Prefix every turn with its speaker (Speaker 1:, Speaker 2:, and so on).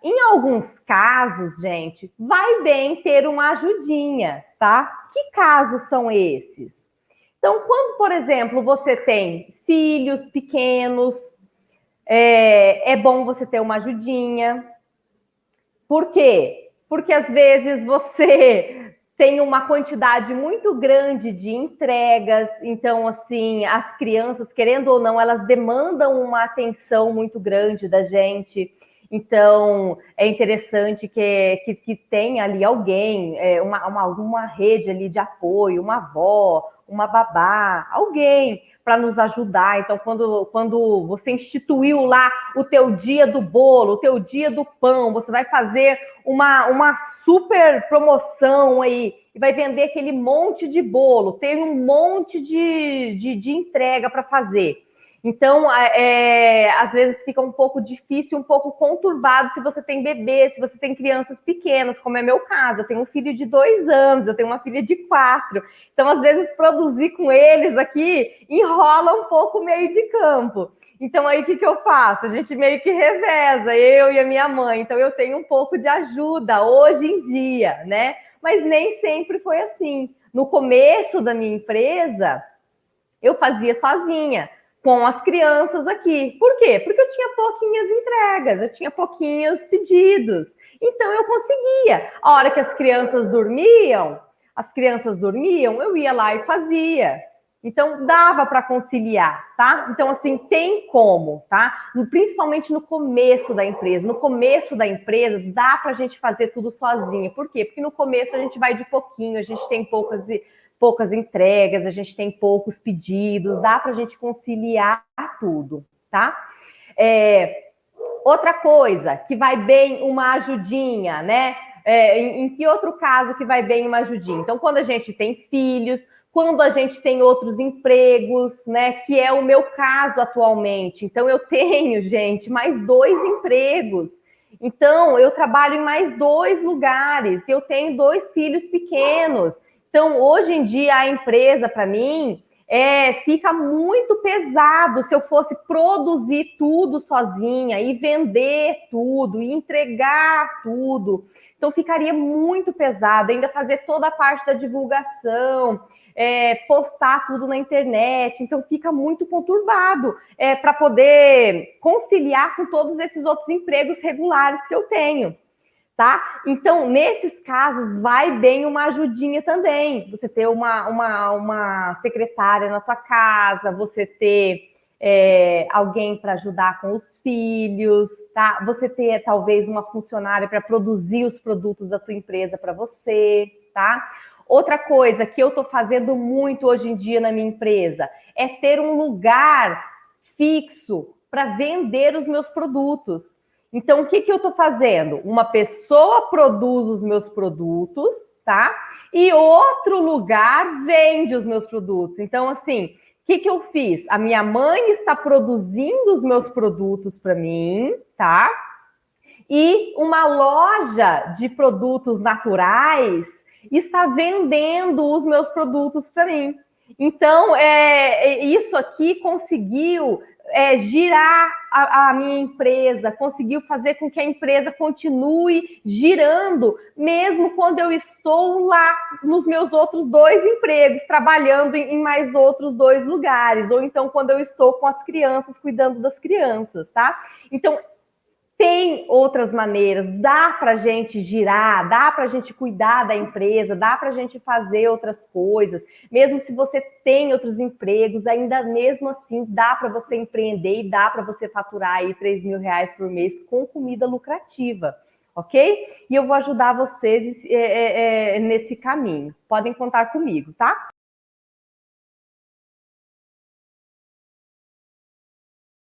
Speaker 1: Em alguns casos, gente, vai bem ter uma ajudinha, tá? Que casos são esses? Então, quando, por exemplo, você tem filhos pequenos, é bom você ter uma ajudinha. Por quê? Porque às vezes você tem uma quantidade muito grande de entregas, então, assim, as crianças, querendo ou não, elas demandam uma atenção muito grande da gente. Então, é interessante que tenha ali alguém, alguma rede ali de apoio, uma avó, uma babá, alguém para nos ajudar. Então, quando você instituiu lá o teu dia do bolo, o teu dia do pão, você vai fazer uma super promoção aí e vai vender aquele monte de bolo, tem um monte de entrega para fazer. Então, às vezes fica um pouco difícil, um pouco conturbado se você tem bebê, se você tem crianças pequenas, como é meu caso. Eu tenho um filho de 2 anos, eu tenho uma filha de 4. Então, às vezes, produzir com eles aqui enrola um pouco o meio de campo. Então, aí, o que eu faço? A gente meio que reveza, eu e a minha mãe. Então, eu tenho um pouco de ajuda hoje em dia, né? Mas nem sempre foi assim. No começo da minha empresa, eu fazia sozinha, com as crianças aqui. Por quê? Porque eu tinha pouquinhas entregas, eu tinha pouquinhos pedidos. Então, eu conseguia. A hora que as crianças dormiam, eu ia lá e fazia. Então, dava para conciliar, tá? Então, assim, tem como, tá? Principalmente no começo da empresa. No começo da empresa, dá para a gente fazer tudo sozinha. Por quê? Porque no começo a gente vai de pouquinho, a gente tem poucas entregas, a gente tem poucos pedidos, dá para a gente conciliar tudo, tá? Outra coisa que vai bem uma ajudinha, né? Em que outro caso que vai bem uma ajudinha? Então, quando a gente tem filhos, quando a gente tem outros empregos, né? Que é o meu caso atualmente. Então, eu tenho, gente, mais 2 empregos. Então, eu trabalho em mais 2 lugares. Eu tenho 2 filhos pequenos. Então, hoje em dia, a empresa, para mim, fica muito pesado se eu fosse produzir tudo sozinha e vender tudo e entregar tudo. Então ficaria muito pesado, ainda fazer toda a parte da divulgação, postar tudo na internet. Então fica muito conturbado para poder conciliar com todos esses outros empregos regulares que eu tenho. Tá? Então, nesses casos, vai bem uma ajudinha também. Você ter uma secretária na tua casa, você ter alguém para ajudar com os filhos, tá? Você ter talvez uma funcionária para produzir os produtos da tua empresa para você, tá? Outra coisa que eu estou fazendo muito hoje em dia na minha empresa é ter um lugar fixo para vender os meus produtos. Então, o que eu estou fazendo? Uma pessoa produz os meus produtos, tá? E outro lugar vende os meus produtos. Então, assim, o que eu fiz? A minha mãe está produzindo os meus produtos para mim, tá? E uma loja de produtos naturais está vendendo os meus produtos para mim. Então, isso aqui conseguiu girar a minha empresa, conseguiu fazer com que a empresa continue girando, mesmo quando eu estou lá nos meus outros 2 empregos, trabalhando em mais outros 2 lugares, ou então quando eu estou com as crianças, cuidando das crianças, tá? Então, tem outras maneiras, dá para a gente girar, dá para a gente cuidar da empresa, dá para a gente fazer outras coisas. Mesmo se você tem outros empregos, ainda mesmo assim dá para você empreender e dá para você faturar aí R$3.000 por mês com comida lucrativa, ok? E eu vou ajudar vocês nesse caminho. Podem contar comigo, tá?